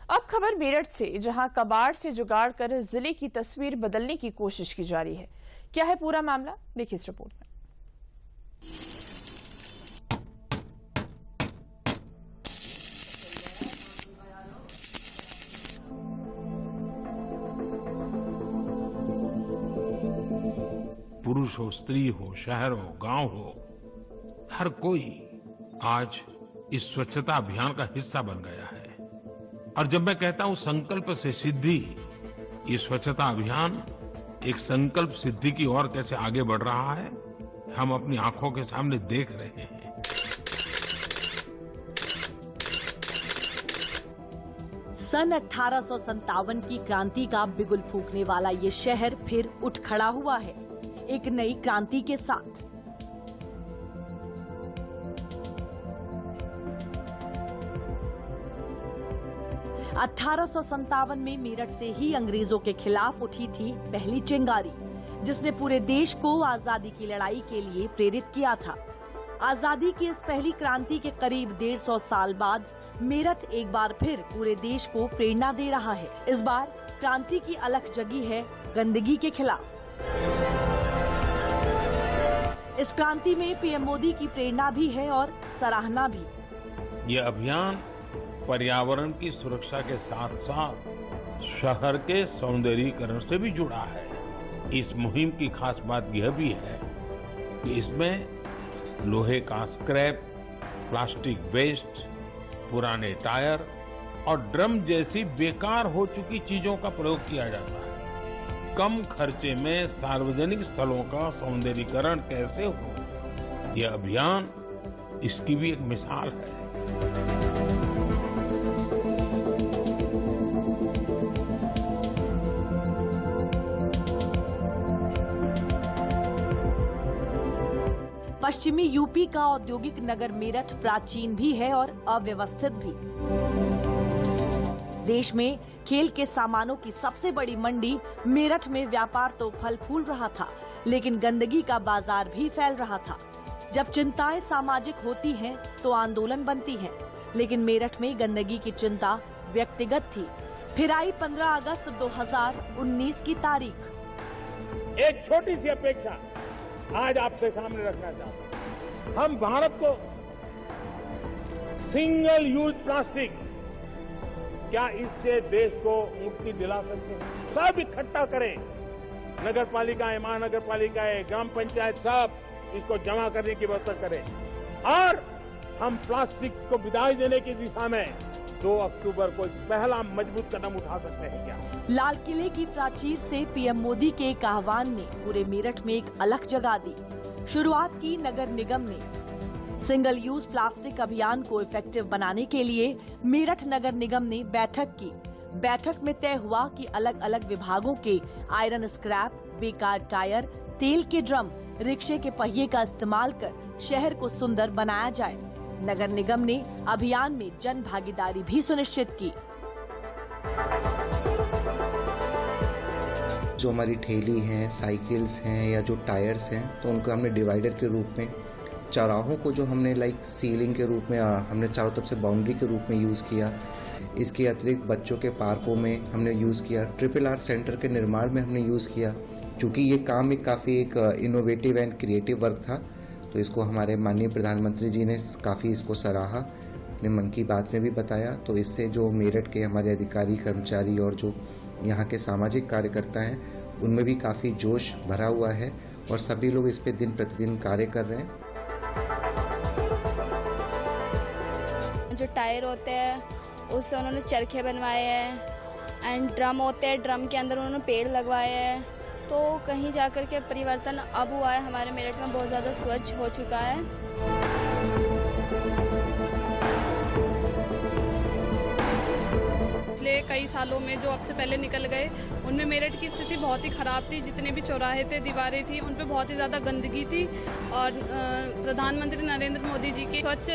अब खबर मेरठ से, जहां कबाड़ से जुगाड़ कर जिले की तस्वीर बदलने की कोशिश की जा रही है। क्या है पूरा मामला, देखिए इस रिपोर्ट में। पुरुष हो, स्त्री हो, शहर हो, गांव हो, हर कोई आज इस स्वच्छता अभियान का हिस्सा बन गया है। और जब मैं कहता हूं संकल्प से सिद्धि, ये स्वच्छता अभियान एक संकल्प सिद्धि की ओर कैसे आगे बढ़ रहा है, हम अपनी आंखों के सामने देख रहे हैं। सन 1857 की क्रांति का बिगुल फूंकने वाला ये शहर फिर उठ खड़ा हुआ है एक नई क्रांति के साथ। $1857 में मेरठ से ही अंग्रेजों के खिलाफ उठी थी पहली चिंगारी, जिसने पूरे देश को आजादी की लड़ाई के लिए प्रेरित किया था। आजादी की इस पहली क्रांति के करीब 150 साल बाद मेरठ एक बार फिर पूरे देश को प्रेरणा दे रहा है। इस बार क्रांति की अलख जगी है गंदगी के खिलाफ। इस क्रांति में पीएम मोदी की प्रेरणा भी है और सराहना भी। ये अभियान पर्यावरण की सुरक्षा के साथ साथ शहर के सौंदर्यीकरण से भी जुड़ा है। इस मुहिम की खास बात यह भी है कि इसमें लोहे का स्क्रैप, प्लास्टिक वेस्ट, पुराने टायर और ड्रम जैसी बेकार हो चुकी चीजों का प्रयोग किया जाता है। कम खर्चे में सार्वजनिक स्थलों का सौंदर्यीकरण कैसे हो, यह अभियान इसकी भी एक मिसाल है। पश्चिमी यूपी का औद्योगिक नगर मेरठ प्राचीन भी है और अव्यवस्थित भी। देश में खेल के सामानों की सबसे बड़ी मंडी मेरठ में व्यापार तो फल फूल रहा था, लेकिन गंदगी का बाजार भी फैल रहा था। जब चिंताएं सामाजिक होती हैं तो आंदोलन बनती हैं, लेकिन मेरठ में गंदगी की चिंता व्यक्तिगत थी। फिर आई 15 अगस्त 2019 की तारीख। एक छोटी सी अपेक्षा आज आपसे सामने रखना चाहता हूं। हम भारत को सिंगल यूज प्लास्टिक, क्या इससे देश को मुक्ति दिला सकते हैं? सब इकट्ठा करें, नगर पालिकाएं, महानगर पालिकाएं, ग्राम पंचायत, सब इसको जमा करने की व्यवस्था करें और हम प्लास्टिक को विदाई देने की दिशा में 2 अक्टूबर को पहला मजबूत कदम उठा सकते हैं क्या? लाल किले की प्राचीर से पीएम मोदी के एक आह्वान ने पूरे मेरठ में एक अलख जगा दी। शुरुआत की नगर निगम ने। सिंगल यूज प्लास्टिक अभियान को इफेक्टिव बनाने के लिए मेरठ नगर निगम ने बैठक की। बैठक में तय हुआ कि अलग अलग विभागों के आयरन स्क्रैप, बेकार टायर, तेल के ड्रम, रिक्शे के पहिए का इस्तेमाल कर शहर को सुंदर बनाया जाए। नगर निगम ने अभियान में जन भागीदारी भी सुनिश्चित की। जो हमारी ठेली हैं, साइकिल्स हैं या जो टायर्स हैं, तो उनको हमने डिवाइडर के रूप में, चौराहों को जो हमने सीलिंग के रूप में, हमने चारों तरफ से बाउंड्री के रूप में यूज़ किया। इसके अतिरिक्त बच्चों के पार्कों में हमने यूज़ किया। RRR सेंटर के निर्माण में हमने यूज़ किया। क्योंकि ये काम काफ़ी इनोवेटिव एंड क्रिएटिव वर्क था, तो इसको हमारे माननीय प्रधानमंत्री जी ने काफ़ी इसको सराहा, अपने मन की बात में भी बताया। तो इससे जो मेरठ के हमारे अधिकारी, कर्मचारी और जो यहाँ के सामाजिक कार्यकर्ता हैं, उनमें भी काफ़ी जोश भरा हुआ है और सभी लोग इस पे दिन प्रतिदिन कार्य कर रहे हैं। जो टायर होते हैं उससे उन्होंने चरखे बनवाए हैं एंड ड्रम होते हैं, ड्रम के अंदर उन्होंने पेड़ लगवाए हैं। तो कहीं जाकर के परिवर्तन अब हुआ है। हमारे मेरठ में बहुत ज़्यादा स्वच्छ हो चुका है। पिछले थे कई सालों में, जो अब से पहले निकल गए, उनमें मेरठ की स्थिति बहुत ही खराब थी। जितने भी चौराहे थे, दीवारें थी, उन पे बहुत ही ज़्यादा गंदगी थी। और प्रधानमंत्री नरेंद्र मोदी जी के स्वच्छ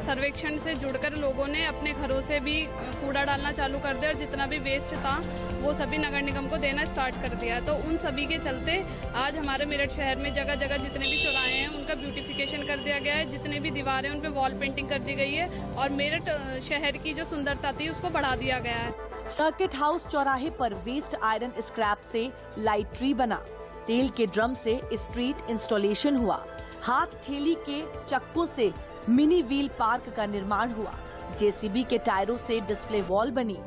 सर्वेक्षण से जुड़कर लोगों ने अपने घरों से भी कूड़ा डालना चालू कर दिया और जितना भी वेस्ट था वो सभी नगर निगम को देना स्टार्ट कर दिया। तो उन सभी के चलते आज हमारे मेरठ शहर में जगह जगह जितने भी चौराहे हैं उनका ब्यूटिफिकेशन कर दिया गया है, जितने भी दीवारें उन पे वॉल पेंटिंग कर दी गई है और मेरठ शहर की जो सुंदरता थी उसको बढ़ा दिया गया है। सर्किट हाउस चौराहे पर वेस्ट आयरन स्क्रैप से लाइट ट्री बना, तेल के ड्रम से स्ट्रीट इंस्टॉलेशन हुआ, हाथ ठेली के चक्कों से मिनी व्हील पार्क का निर्माण हुआ, जेसीबी के टायरों से डिस्प्ले वॉल बनी,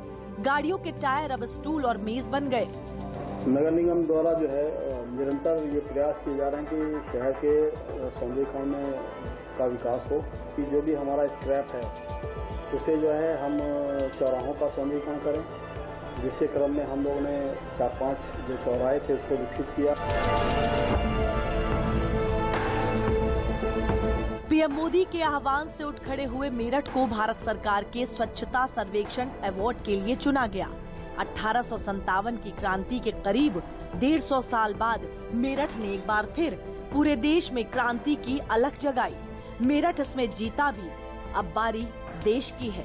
गाड़ियों के टायर अब स्टूल और मेज बन गए। नगर निगम द्वारा जो है निरंतर ये प्रयास किए जा रहे हैं कि शहर के सौंदर्यीकरण में का विकास हो, कि जो भी हमारा स्क्रैप है उसे जो है हम चौराहों का सौंदर्यीकरण करें, जिसके क्रम में हम लोगों ने 4-5 जो चौराहे थे उसको विकसित किया। पीएम मोदी के आह्वान से उठ खड़े हुए मेरठ को भारत सरकार के स्वच्छता सर्वेक्षण अवार्ड के लिए चुना गया। 1857 की क्रांति के करीब 150 साल बाद मेरठ ने एक बार फिर पूरे देश में क्रांति की अलख जगाई। मेरठ इसमें जीता भी, अब बारी देश की है।